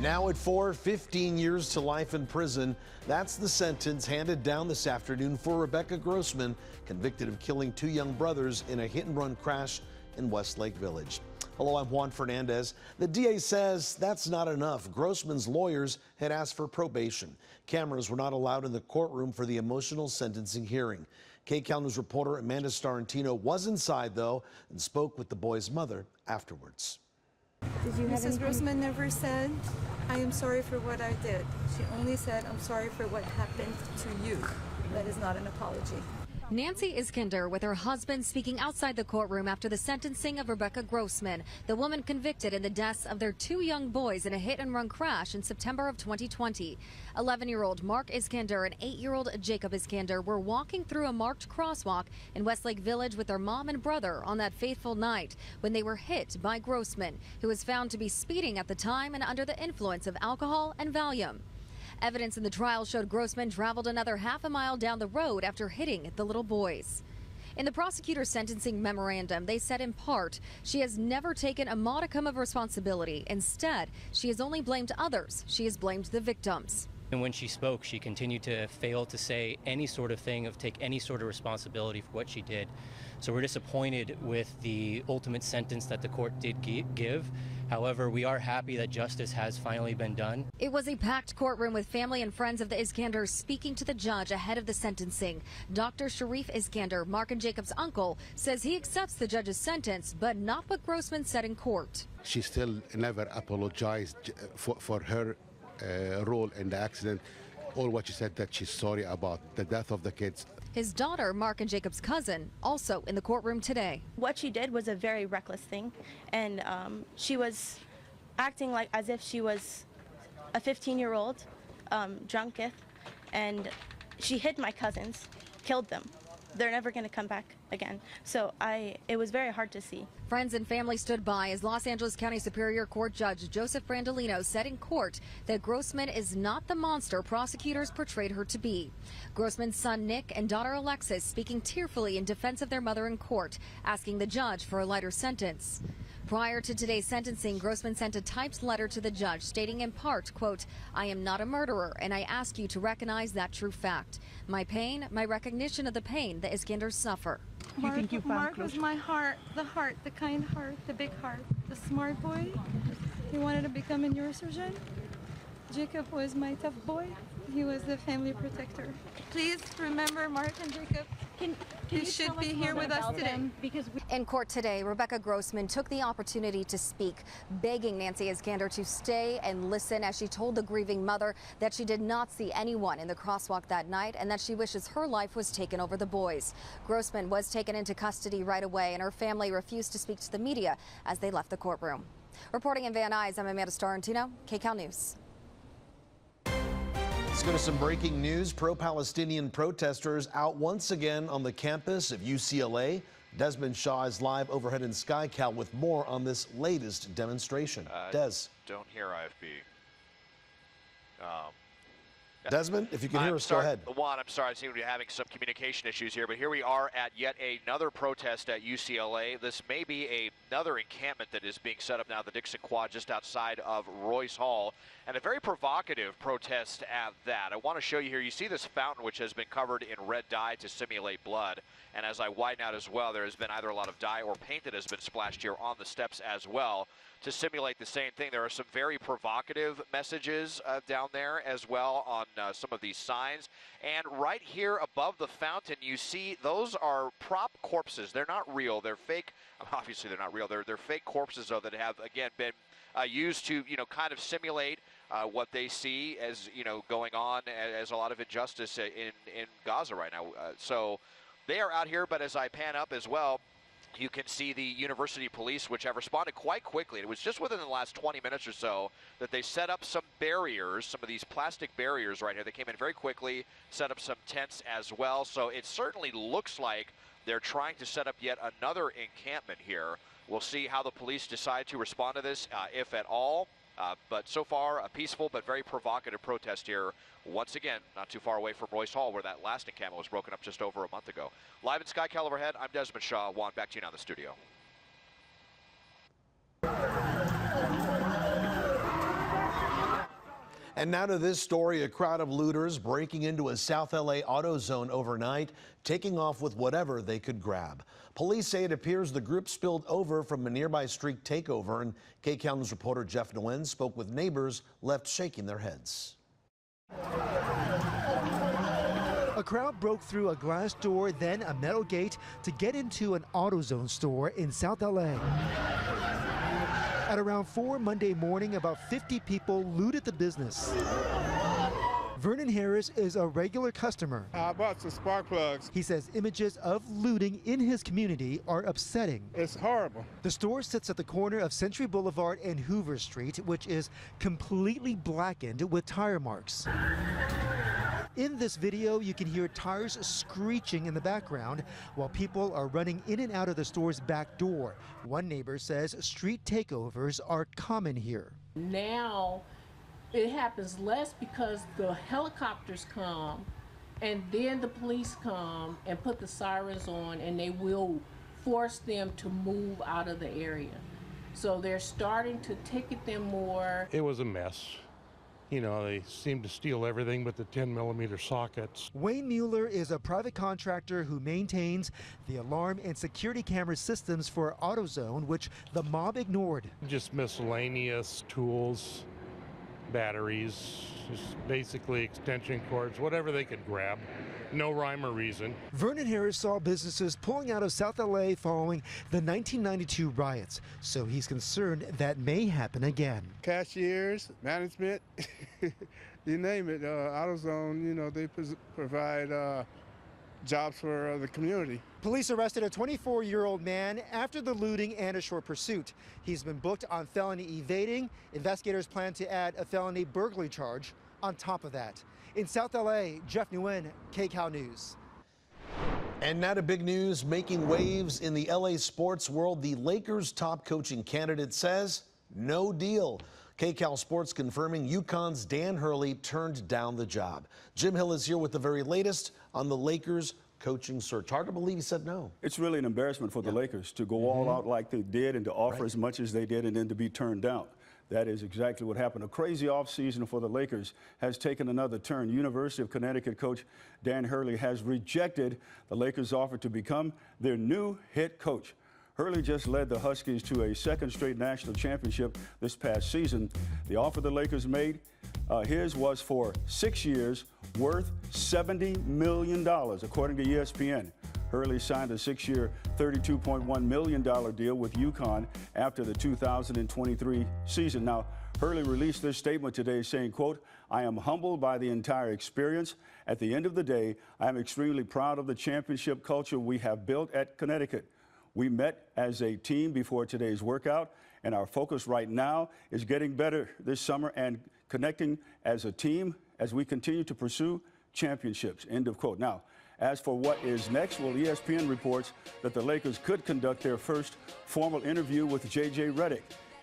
Now at 15 years to life in prison. That's the sentence handed down this afternoon for Rebecca Grossman, convicted of killing two young brothers in a hit-and-run crash in Westlake Village. Hello, I'm Juan Fernandez. The DA says that's not enough. Grossman's lawyers had asked for probation. Cameras were not allowed in the courtroom for the emotional sentencing hearing. KCAL News reporter Amanda Starantino was inside, though, and spoke with the boy's mother afterwards. Mrs. Grossman never said, "I am sorry for what I did." She only said, "I'm sorry for what happened to you." That is not an apology. Nancy Iskander with her husband speaking outside the courtroom after the sentencing of Rebecca Grossman, the woman convicted in the deaths of their two young boys in a hit-and-run crash in September of 2020. 11-year-old Mark Iskander and 8-year-old Jacob Iskander were walking through a marked crosswalk in Westlake Village with their mom and brother on that fateful night when they were hit by Grossman, who was found to be speeding at the time and under the influence of alcohol and Valium. Evidence in the trial showed Grossman traveled another half a mile down the road after hitting the little boys. In the prosecutor's sentencing memorandum, they said in part, she has never taken a modicum of responsibility. Instead, she has only blamed others. She has blamed the victims. And when she spoke, she continued to fail to say any sort of thing, of take any sort of responsibility for what she did. So we're disappointed with the ultimate sentence that the court did give. However, we are happy that justice has finally been done. It was a packed courtroom with family and friends of the Iskanders speaking to the judge ahead of the sentencing. Dr. Sharif Iskander, Mark and Jacob's uncle, says he accepts the judge's sentence, but not what Grossman said in court. She still never apologized for her role in the accident. All what she said that she's sorry about the death of the kids. His daughter, Mark and Jacob's cousin, also in the courtroom today. What she did was a very reckless thing, and she was acting like as if she was a 15-year-old drunketh, and she hit my cousins, killed them. They're never going to come back again. So it was very hard to see. Friends and family stood by as Los Angeles County Superior Court Judge Joseph Brandolino said in court that Grossman is not the monster prosecutors portrayed her to be. Grossman's son Nick and daughter Alexis speaking tearfully in defense of their mother in court, asking the judge for a lighter sentence. Prior to today's sentencing, Grossman sent a typed letter to the judge stating in part, quote, "I am not a murderer, and I ask you to recognize that true fact. My pain, my recognition of the pain the Iskanders suffer." Mark was my heart, the kind heart, the big heart, the smart boy. He wanted to become a neurosurgeon. Jacob was my tough boy. He was the family protector. Please remember Mark and Jacob. He should be here with us today. In court today, Rebecca Grossman took the opportunity to speak, begging Nancy Iskander to stay and listen as she told the grieving mother that she did not see anyone in the crosswalk that night and that she wishes her life was taken over the boys. Grossman was taken into custody right away, and her family refused to speak to the media as they left the courtroom. Reporting in Van Nuys, I'm Amanda Starantino, KCAL News. Let's go to some breaking news. Pro-Palestinian protesters out once again on the campus of UCLA. Desmond Shaw is live overhead in KCAL with more on this latest demonstration. Des. Don't hear IFB. Desmond, if you can hear us, go ahead. Juan, I'm sorry, I seem to be having some communication issues here, but here we are at yet another protest at UCLA. This may be another encampment that is being set up now, the Dixon Quad, just outside of Royce Hall, and a very provocative protest at that. I want to show you here, you see this fountain which has been covered in red dye to simulate blood, and as I widen out as well, there has been either a lot of dye or paint that has been splashed here on the steps as well to simulate the same thing. There are some very provocative messages down there as well on some of these signs. And right here above the fountain, you see those are prop corpses. They're not real. They're fake. Obviously, they're not real. They're fake corpses, though, that have, again, been used to, kind of simulate what they see as, going on as a lot of injustice in Gaza right now. So they are out here, but as I pan up as well, you can see the university police, which have responded quite quickly. It was just within the last 20 minutes or so that they set up some barriers, some of these plastic barriers right here. They came in very quickly, set up some tents as well. So it certainly looks like they're trying to set up yet another encampment here. We'll see how the police decide to respond to this, if at all. But so far, a peaceful but very provocative protest here. Once again, not too far away from Royce Hall, where that last encampment was broken up just over a month ago. Live in KCAL overhead, I'm Desmond Shaw. Juan, back to you now in the studio. And now to this story, a crowd of looters breaking into a South LA AutoZone overnight, taking off with whatever they could grab. Police say it appears the group spilled over from a nearby street takeover, and KCAL News reporter Jeff Nguyen spoke with neighbors left shaking their heads. A crowd broke through a glass door, then a metal gate to get into an AutoZone store in South LA. At around 4 Monday morning, about 50 people looted the business. Vernon Harris is a regular customer. I bought some spark plugs. He says images of looting in his community are upsetting. It's horrible. The store sits at the corner of Century Boulevard and Hoover Street, which is completely blackened with tire marks. In this video, you can hear tires screeching in the background while people are running in and out of the store's back door. One neighbor says street takeovers are common here. Now it happens less because the helicopters come and then the police come and put the sirens on, and they will force them to move out of the area. So they're starting to ticket them more. It was a mess. You know, they seem to steal everything but the 10mm sockets. Wayne Mueller is a private contractor who maintains the alarm and security camera systems for AutoZone, which the mob ignored. Just miscellaneous tools, batteries, just basically extension cords, whatever they could grab. No rhyme or reason. Vernon Harris saw businesses pulling out of South LA following the 1992 riots, so he's concerned that may happen again. Cashiers, management, you name it. AutoZone, you know, they provide jobs for the community. Police arrested a 24-year-old man after the looting and a short pursuit. He's been booked on felony evading. Investigators plan to add a felony burglary charge on top of that. In South LA, Jeff Nguyen, KCAL News. And now to big news making waves in the LA sports world. The Lakers' top coaching candidate says no deal. KCAL Sports confirming UConn's Dan Hurley turned down the job. Jim Hill is here with the very latest on the Lakers coaching search. Hard to believe he said no. It's really an embarrassment for the Lakers to go all out like they did and to offer as much as they did and then to be turned down. That is exactly what happened. A crazy offseason for the Lakers has taken another turn. University of Connecticut coach Dan Hurley has rejected the Lakers' offer to become their new head coach. Hurley just led the Huskies to a second straight national championship this past season. The offer the Lakers made, his was for 6 years, worth $70 million, according to ESPN. Hurley signed a 6-year, $32.1 million deal with UConn after the 2023 season. Now, Hurley released this statement today saying, quote, "I am humbled by the entire experience. At the end of the day, I am extremely proud of the championship culture we have built at Connecticut. We met as a team before today's workout, and our focus right now is getting better this summer and connecting as a team as we continue to pursue championships," end of quote. Now, as for what is next, well, ESPN reports that the Lakers could conduct their first formal interview with J.J. Redick.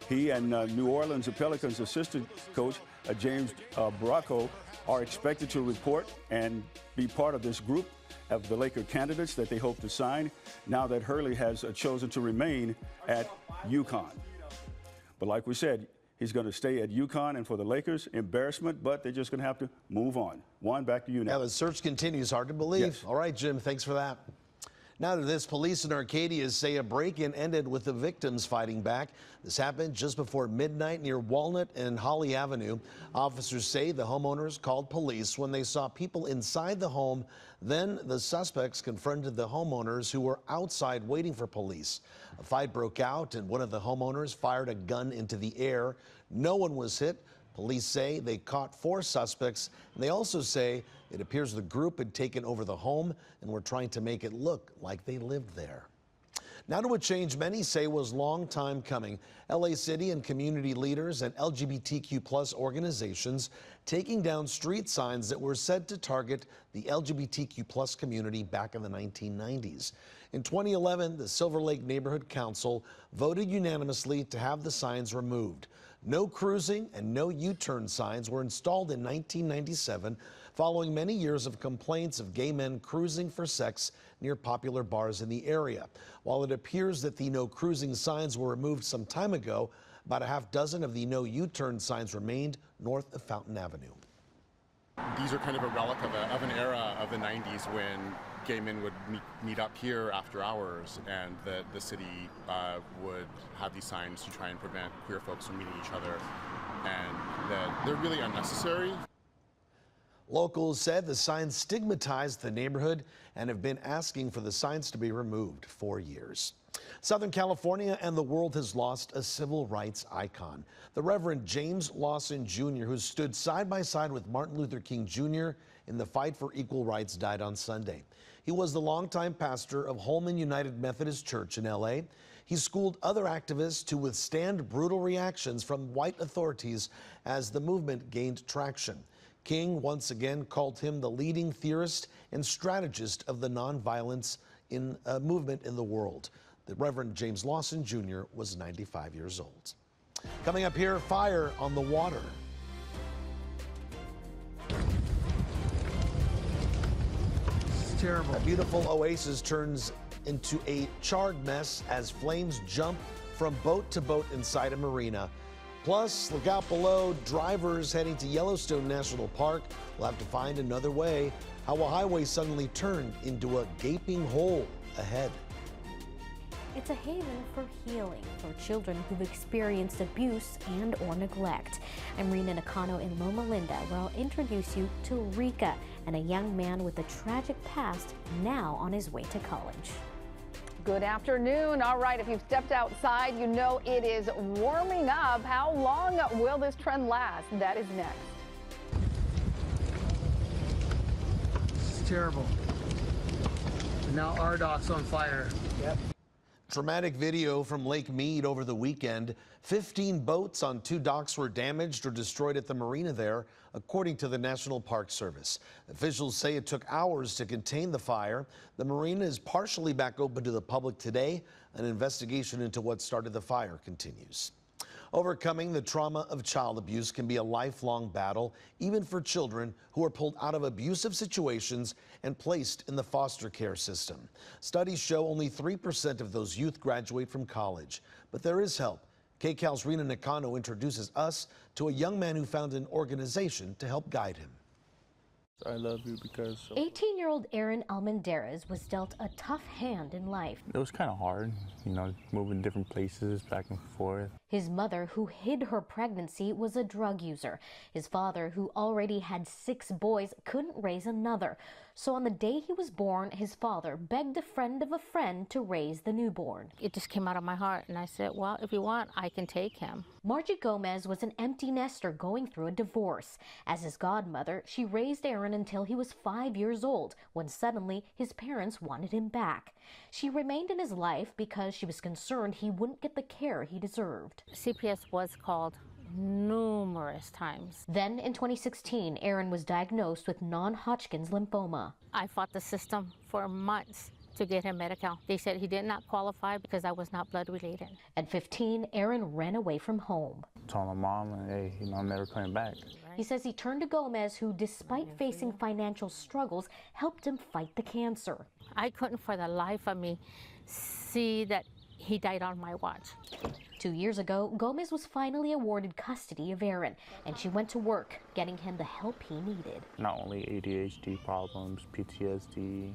He and New Orleans Pelicans assistant coach James Borrego are expected to report and be part of this group of the Laker candidates that they hope to sign now that Hurley has chosen to remain at UConn. But like we said, he's going to stay at UConn, and for the Lakers, embarrassment, but they're just going to have to move on. Juan, back to you now. Yeah, the search continues. Hard to believe. Yes. All right, Jim, thanks for that. Now to this, police in Arcadia say a break-in ended with the victims fighting back. This happened just before midnight near Walnut and Holly Avenue. Officers say the homeowners called police when they saw people inside the home. Then the suspects confronted the homeowners who were outside waiting for police. A fight broke out and one of the homeowners fired a gun into the air. No one was hit. Police say they caught 4 suspects, and they also say it appears the group had taken over the home and were trying to make it look like they lived there. Now to a change many say was long time coming. LA City and community leaders and LGBTQ+ organizations taking down street signs that were said to target the LGBTQ+ community back in the 1990s. In 2011, the Silver Lake Neighborhood Council voted unanimously to have the signs removed. No cruising and no U-turn signs were installed in 1997 following many years of complaints of gay men cruising for sex near popular bars in the area. While it appears that the no cruising signs were removed some time ago, About a half dozen of the no U-turn signs remained north of Fountain Avenue. These are kind of a relic of an era of the 90s when gay men would meet up here after hours, and the city would have these signs to try and prevent queer folks from meeting each other, and that they're really unnecessary. Locals said the signs stigmatized the neighborhood and have been asking for the signs to be removed for years. Southern California and the world has lost a civil rights icon. The Reverend James Lawson Jr., who stood side by side with Martin Luther King Jr. in the fight for equal rights, died on Sunday. He was the longtime pastor of Holman United Methodist Church in L.A. He schooled other activists to withstand brutal reactions from white authorities as the movement gained traction. King once again called him the leading theorist and strategist of the nonviolence movement in the world. The Reverend James Lawson Jr. was 95 years old. Coming up here, fire on the water. It's terrible. A beautiful oasis turns into a charred mess as flames jump from boat to boat inside a marina. Plus, look out below, drivers heading to Yellowstone National Park will have to find another way. How a highway suddenly turned into a gaping hole ahead. It's a haven for healing for children who've experienced abuse and or neglect. I'm Rena Nakano in Loma Linda, where I'll introduce you to Rika, and a young man with a tragic past now on his way to college. Good afternoon. All right, if you've stepped outside, you know it is warming up. How long will this trend last? That is next. It's terrible. And now our dock's on fire. Yep. Dramatic video from Lake Mead over the weekend. 15 boats on 2 docks were damaged or destroyed at the marina there, according to the National Park Service. Officials say it took hours to contain the fire. The marina is partially back open to the public today. An investigation into what started the fire continues. Overcoming the trauma of child abuse can be a lifelong battle, even for children who are pulled out of abusive situations and placed in the foster care system. Studies show only 3% of those youth graduate from college, but there is help. KCAL's Rena Nakano introduces us to a young man who found an organization to help guide him. I love you because... 18-year-old Aaron Almendarez was dealt a tough hand in life. It was kind of hard, you know, moving different places back and forth. His mother, who hid her pregnancy, was a drug user. His father, who already had 6 boys, couldn't raise another. So on the day he was born, his father begged a friend of a friend to raise the newborn. It just came out of my heart, and I said, well, if you want, I can take him. Margie Gomez was an empty nester going through a divorce. As his godmother, she raised Aaron until he was 5 years old, when suddenly his parents wanted him back. She remained in his life because she was concerned he wouldn't get the care he deserved. CPS was called numerous times. Then in 2016, Aaron was diagnosed with non-Hodgkin's lymphoma. I fought the system for months to get him Medi-Cal. They said he did not qualify because I was not blood related. At 15, Aaron ran away from home. I told my mom, hey, you know, I'm never coming back. He says he turned to Gomez, who, despite facing financial struggles, helped him fight the cancer. I couldn't for the life of me see that he died on my watch. 2 years ago, Gomez was finally awarded custody of Aaron, and she went to work, getting him the help he needed. Not only ADHD problems, PTSD,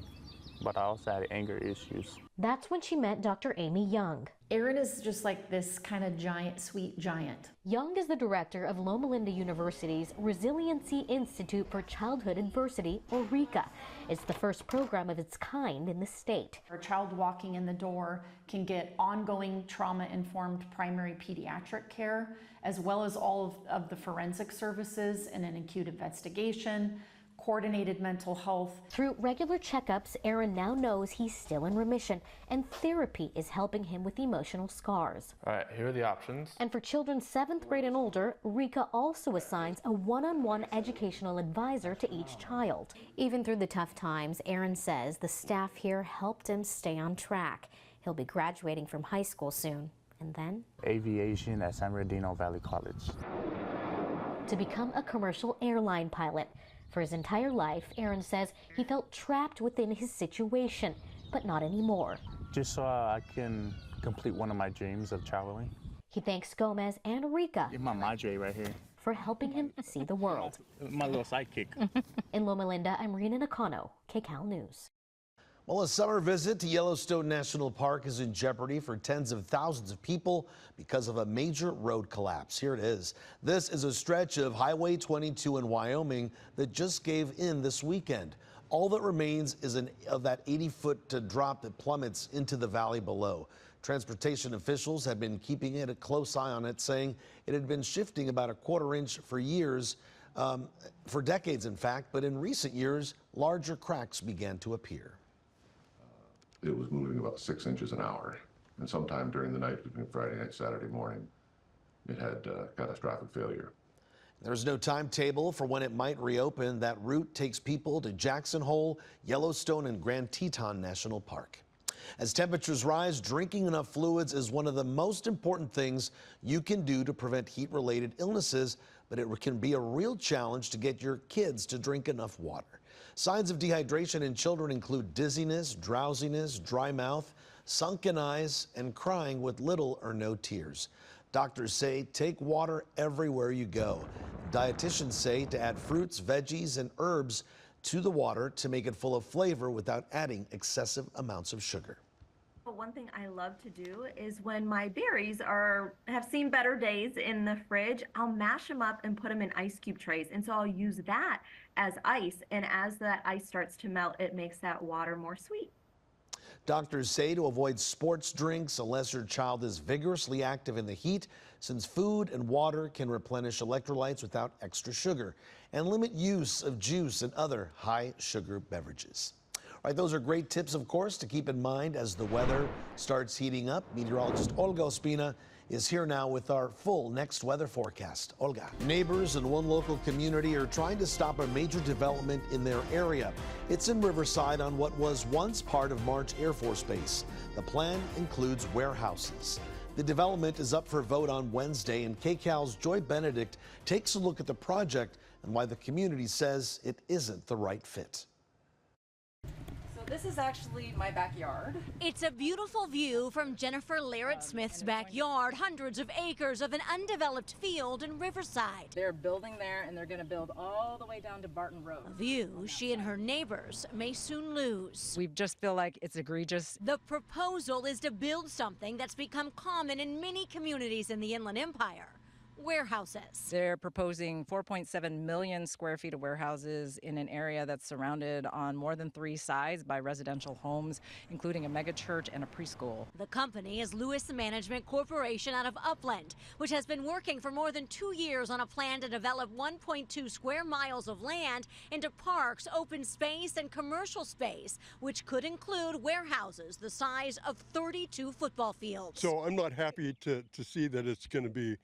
but I also had anger issues. That's when she met Dr. Amy Young. Aaron is just like this kind of giant, sweet giant. Young is the director of Loma Linda University's Resiliency Institute for Childhood Adversity, or RICA. It's the first program of its kind in the state. A child walking in the door can get ongoing trauma-informed primary pediatric care, as well as all of the forensic services and an acute investigation, coordinated mental health. Through regular checkups, Aaron now knows he's still in remission, and therapy is helping him with emotional scars. All right, here are the options. And for children 7th grade and older, RICA also assigns a one-on-one educational advisor to each child. Even through the tough times, Aaron says the staff here helped him stay on track. He'll be graduating from high school soon, and then aviation at San Bernardino Valley College. To become a commercial airline pilot. For his entire life, Aaron says he felt trapped within his situation, but not anymore. Just so I can complete one of my dreams of traveling. He thanks Gomez and Rika You're my madre right here. for helping him see the world. My little sidekick. In Loma Linda, I'm Rena Nakano, KCAL News. Well, a summer visit to Yellowstone National Park is in jeopardy for tens of thousands of people because of a major road collapse. Here it is. This is a stretch of Highway 22 in Wyoming that just gave in this weekend. All that remains is of that 80-foot drop that plummets into the valley below. Transportation officials have been keeping a close eye on it, saying it had been shifting about a quarter inch for years, for decades in fact, but in recent years, larger cracks began to appear. It was moving about 6 inches an hour, and sometime during the night between Friday night and Saturday morning, it had catastrophic failure. There's no timetable for when it might reopen. That route takes people to Jackson Hole, Yellowstone, and Grand Teton National Park. As temperatures rise, drinking enough fluids is one of the most important things you can do to prevent heat-related illnesses, but it can be a real challenge to get your kids to drink enough water. Signs of dehydration in children include dizziness, drowsiness, dry mouth, sunken eyes, and crying with little or no tears. Doctors say take water everywhere you go. Dietitians say to add fruits, veggies, and herbs to the water to make it full of flavor without adding excessive amounts of sugar. One thing I love to do is when my berries have seen better days in the fridge, I'll mash them up and put them in ice cube trays. And so I'll use that as ice. And as that ice starts to melt, it makes that water more sweet. Doctors say to avoid sports drinks unless your child is vigorously active in the heat, since food and water can replenish electrolytes without extra sugar, and limit use of juice and other high sugar beverages. All right, those are great tips, of course, to keep in mind as the weather starts heating up. Meteorologist Olga Ospina is here now with our full next weather forecast. Olga. Neighbors in one local community are trying to stop a major development in their area. It's in Riverside on what was once part of March Air Force Base. The plan includes warehouses. The development is up for vote on Wednesday, and KCAL's Joy Benedict takes a look at the project and why the community says it isn't the right fit. This is actually my backyard. It's a beautiful view from Jennifer Larrett Smith's backyard, hundreds of acres of an undeveloped field in Riverside. They're building there, and they're going to build all the way down to Barton Road. A view she and her neighbors may soon lose. We just feel like it's egregious. The proposal is to build something that's become common in many communities in the Inland Empire. Warehouses. They're proposing 4.7 million square feet of warehouses in an area that's surrounded on more than 3 sides by residential homes, including a megachurch and a preschool. The company is Lewis Management Corporation out of Upland, which has been working for more than 2 years on a plan to develop 1.2 square miles of land into parks, open space, and commercial space, which could include warehouses the size of 32 football fields. So I'm not happy to see that it's going to be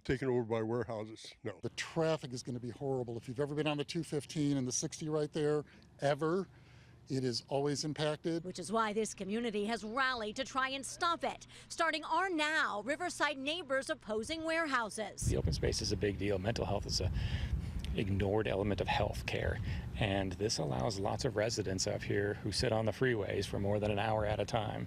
taken over by warehouses. No. The traffic is going to be horrible. If you've ever been on the 215 and the 60 right there, ever, it is always impacted. Which is why this community has rallied to try and stop it, starting our now Riverside neighbors opposing warehouses. The open space is a big deal. Mental health is a ignored element of health care, and this allows lots of residents up here who sit on the freeways for more than an hour at a time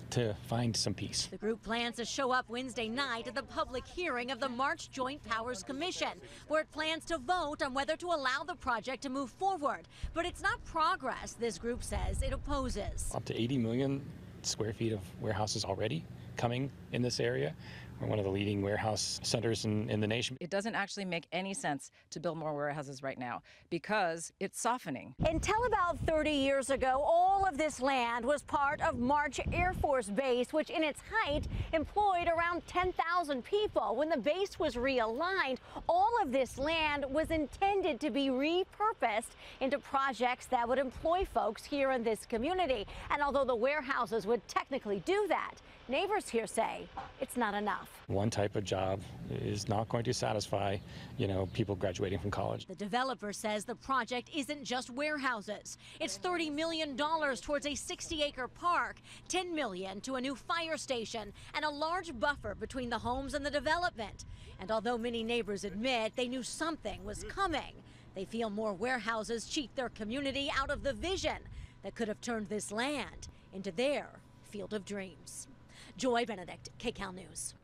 to find some peace. The group plans to show up Wednesday night at the public hearing of the March Joint Powers Commission, where it plans to vote on whether to allow the project to move forward. But it's not progress, this group says it opposes. Up to 80 million square feet of warehouses already coming in this area. We're one of the leading warehouse centers in the nation. It doesn't actually make any sense to build more warehouses right now because it's softening. Until about 30 years ago, all of this land was part of March Air Force Base, which in its height employed around 10,000 people. When the base was realigned, all of this land was intended to be repurposed into projects that would employ folks here in this community. And although the warehouses would technically do that, neighbors here say it's not enough. One type of job is not going to satisfy, people graduating from college. The developer says the project isn't just warehouses. It's $30 million towards a 60-acre park, $10 million to a new fire station, and a large buffer between the homes and the development. And although many neighbors admit they knew something was coming, they feel more warehouses cheat their community out of the vision that could have turned this land into their field of dreams. Joy Benedict, KCAL News.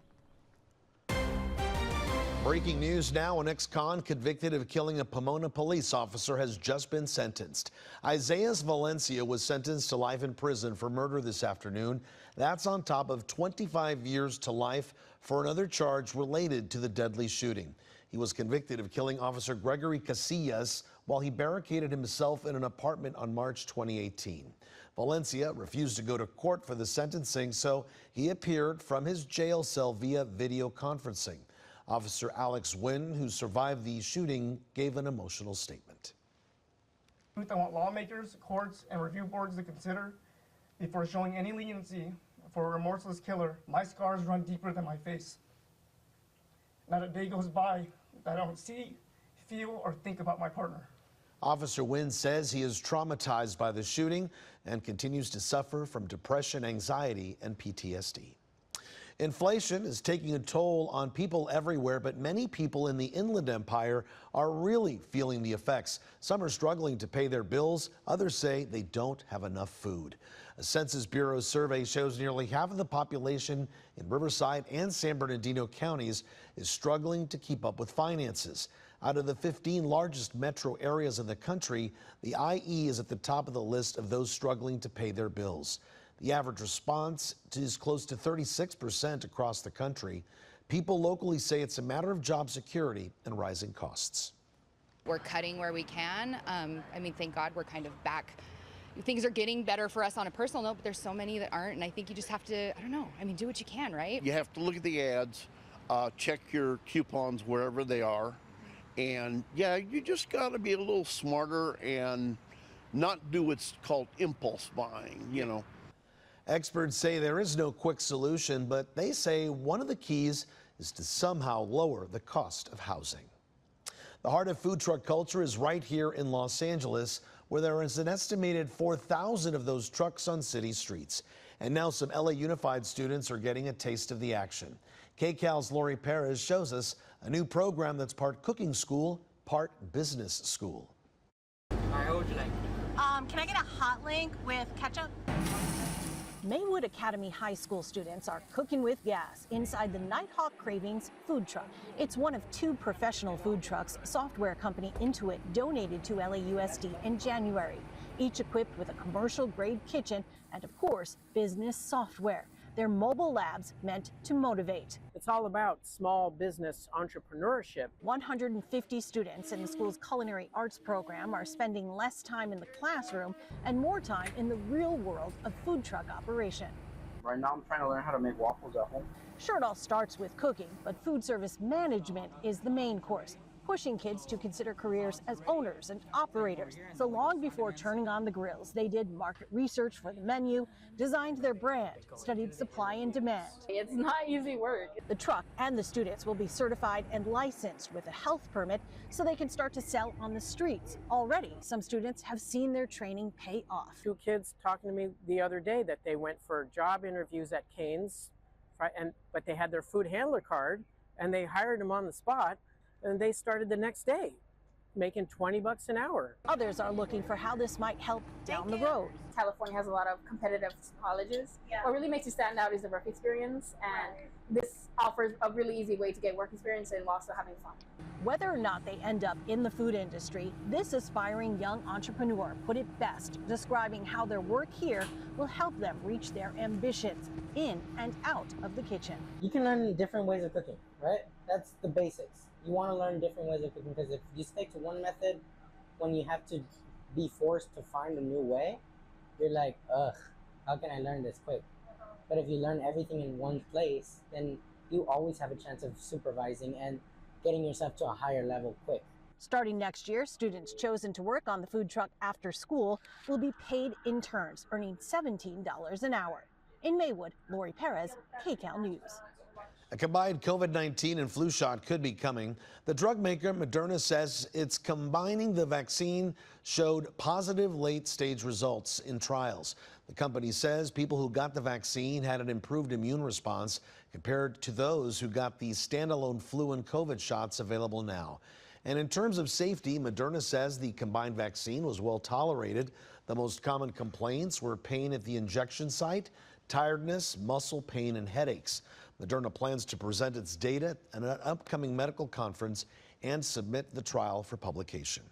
Breaking news now, an ex-con convicted of killing a Pomona police officer has just been sentenced. Isaias Valencia was sentenced to life in prison for murder this afternoon. That's on top of 25 years to life for another charge related to the deadly shooting. He was convicted of killing Officer Gregory Casillas while he barricaded himself in an apartment on March 2018. Valencia refused to go to court for the sentencing, so he appeared from his jail cell via video conferencing. Officer Alex Wynn, who survived the shooting, gave an emotional statement. I want lawmakers, courts, and review boards to consider before showing any leniency for a remorseless killer. My scars run deeper than my face. Not a day goes by that I don't see, feel, or think about my partner. Officer Wynn says he is traumatized by the shooting and continues to suffer from depression, anxiety, and PTSD. Inflation is taking a toll on people everywhere, but many people in the Inland Empire are really feeling the effects. Some are struggling to pay their bills. Others say they don't have enough food. A Census Bureau survey shows nearly half of the population in Riverside and San Bernardino counties is struggling to keep up with finances. Out of the 15 largest metro areas in the country, the IE is at the top of the list of those struggling to pay their bills. The average response is close to 36% across the country. People locally say it's a matter of job security and rising costs. We're cutting where we can. I mean, thank God we're kind of back. Things are getting better for us on a personal note, but there's so many that aren't, and I think you just have to, I don't know, I mean, do what you can, right? You have to look at the ads, check your coupons wherever they are, and yeah, you just got to be a little smarter and not do what's called impulse buying, you know. Experts say there is no quick solution, but they say one of the keys is to somehow lower the cost of housing. The heart of food truck culture is right here in Los Angeles, where there is an estimated 4,000 of those trucks on city streets. And now some LA Unified students are getting a taste of the action. KCAL's Lori Perez shows us a new program that's part cooking school, part business school. What would you like? Can I get a hot link with ketchup? Maywood Academy High School students are cooking with gas inside the Nighthawk Cravings food truck. It's one of 2 professional food trucks software company Intuit donated to LAUSD in January, each equipped with a commercial-grade kitchen and, of course, business software. They're mobile labs meant to motivate. It's all about small business entrepreneurship. 150 students in the school's culinary arts program are spending less time in the classroom and more time in the real world of food truck operation. Right now I'm trying to learn how to make waffles at home. Sure, it all starts with cooking, but food service management is the main course, pushing kids to consider careers as owners and operators. So long before turning on the grills, they did market research for the menu, designed their brand, studied supply and demand. It's not easy work. The truck and the students will be certified and licensed with a health permit so they can start to sell on the streets. Already, some students have seen their training pay off. 2 kids talking to me the other day that they went for job interviews at Cane's, but they had their food handler card and they hired them on the spot. And they started the next day, making $20 an hour. Others are looking for how this might help down the road. California has a lot of competitive colleges. What really makes you stand out is the work experience, and this offers a really easy way to get work experience and while still having fun. Whether or not they end up in the food industry, this aspiring young entrepreneur put it best, describing how their work here will help them reach their ambitions in and out of the kitchen. You can learn different ways of cooking, right? That's the basics. You want to learn different ways of cooking, because if you stick to one method, when you have to be forced to find a new way, you're like, ugh, how can I learn this quick? But if you learn everything in one place, then you always have a chance of supervising and getting yourself to a higher level quick. Starting next year, students chosen to work on the food truck after school will be paid interns, earning $17 an hour. In Maywood, Lori Perez, KCAL News. A combined COVID-19 and flu shot could be coming. The drug maker Moderna says its combining the vaccine showed positive late-stage results in trials. The company says people who got the vaccine had an improved immune response compared to those who got the standalone flu and COVID shots available now. And in terms of safety, Moderna says the combined vaccine was well tolerated. The most common complaints were pain at the injection site, tiredness, muscle pain, and headaches. Moderna plans to present its data at an upcoming medical conference and submit the trial for publication.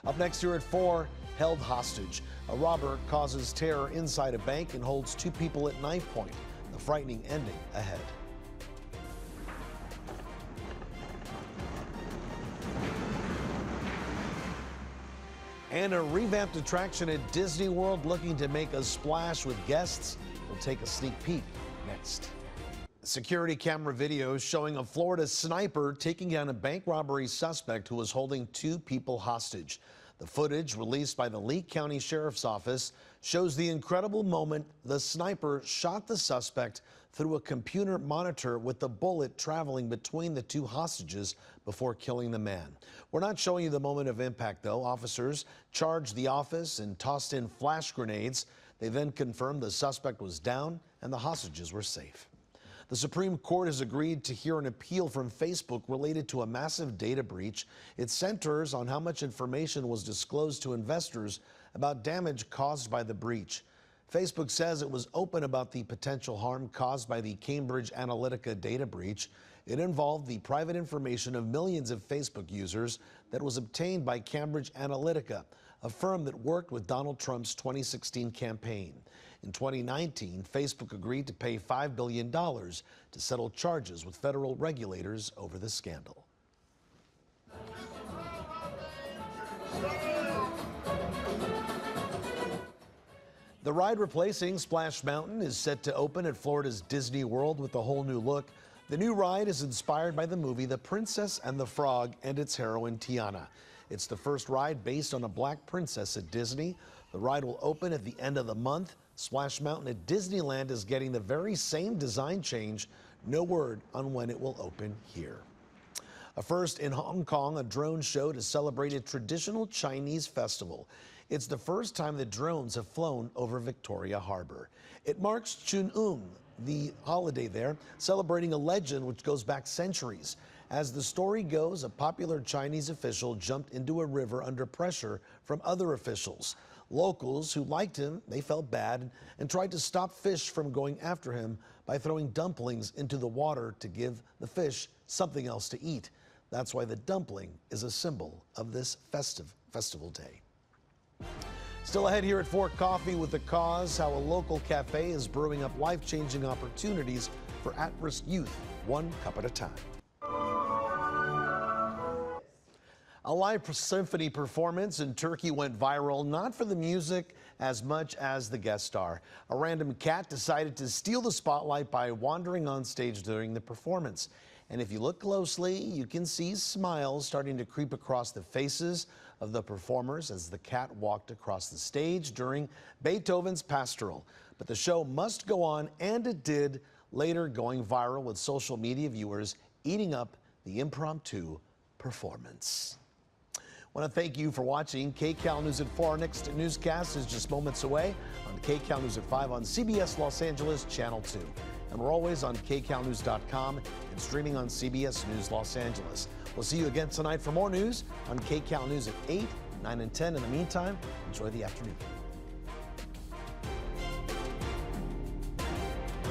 Up next here at 4, held hostage. A robber causes terror inside a bank and holds 2 people at knife point. The frightening ending ahead. And a revamped attraction at Disney World looking to make a splash with guests. We'll take a sneak peek next. Security camera video showing a Florida sniper taking down a bank robbery suspect who was holding 2 people hostage. The footage released by the Lee County Sheriff's Office shows the incredible moment the sniper shot the suspect through a computer monitor with the bullet traveling between the 2 hostages before killing the man. We're not showing you the moment of impact, though. Officers charged the office and tossed in flash grenades. They then confirmed the suspect was down and the hostages were safe. The Supreme Court has agreed to hear an appeal from Facebook related to a massive data breach. It centers on how much information was disclosed to investors about damage caused by the breach. Facebook says it was open about the potential harm caused by the Cambridge Analytica data breach. It involved the private information of millions of Facebook users that was obtained by Cambridge Analytica, a firm that worked with Donald Trump's 2016 campaign. In 2019, Facebook agreed to pay $5 billion to settle charges with federal regulators over the scandal. The ride replacing Splash Mountain is set to open at Florida's Disney World with a whole new look. The new ride is inspired by the movie The Princess and the Frog and its heroine Tiana. It's the first ride based on a black princess at Disney. The ride will open at the end of the month. Splash Mountain at Disneyland is getting the very same design change. No word on when it will open here. A first in Hong Kong, a drone show to celebrate a traditional Chinese festival. It's the first time that drones have flown over Victoria Harbor. It marks Chun-Un, the holiday there, celebrating a legend which goes back centuries. As the story goes, a popular Chinese official jumped into a river under pressure from other officials. Locals who liked him, they felt bad and tried to stop fish from going after him by throwing dumplings into the water to give the fish something else to eat. That's why the dumpling is a symbol of this festival day. Still ahead here at 4 Coffee with the Cause, how a local cafe is brewing up life-changing opportunities for at-risk youth, one cup at a time. A live symphony performance in Turkey went viral, not for the music as much as the guest star. A random cat decided to steal the spotlight by wandering on stage during the performance. And if you look closely, you can see smiles starting to creep across the faces of the performers as the cat walked across the stage during Beethoven's Pastoral. But the show must go on, and it did, later going viral with social media viewers eating up the impromptu performance. I want to thank you for watching KCAL News at 4. Our next newscast is just moments away on KCAL News at 5 on CBS Los Angeles Channel 2. And we're always on KCALnews.com and streaming on CBS News Los Angeles. We'll see you again tonight for more news on KCAL News at 8, 9, and 10. In the meantime, enjoy the afternoon.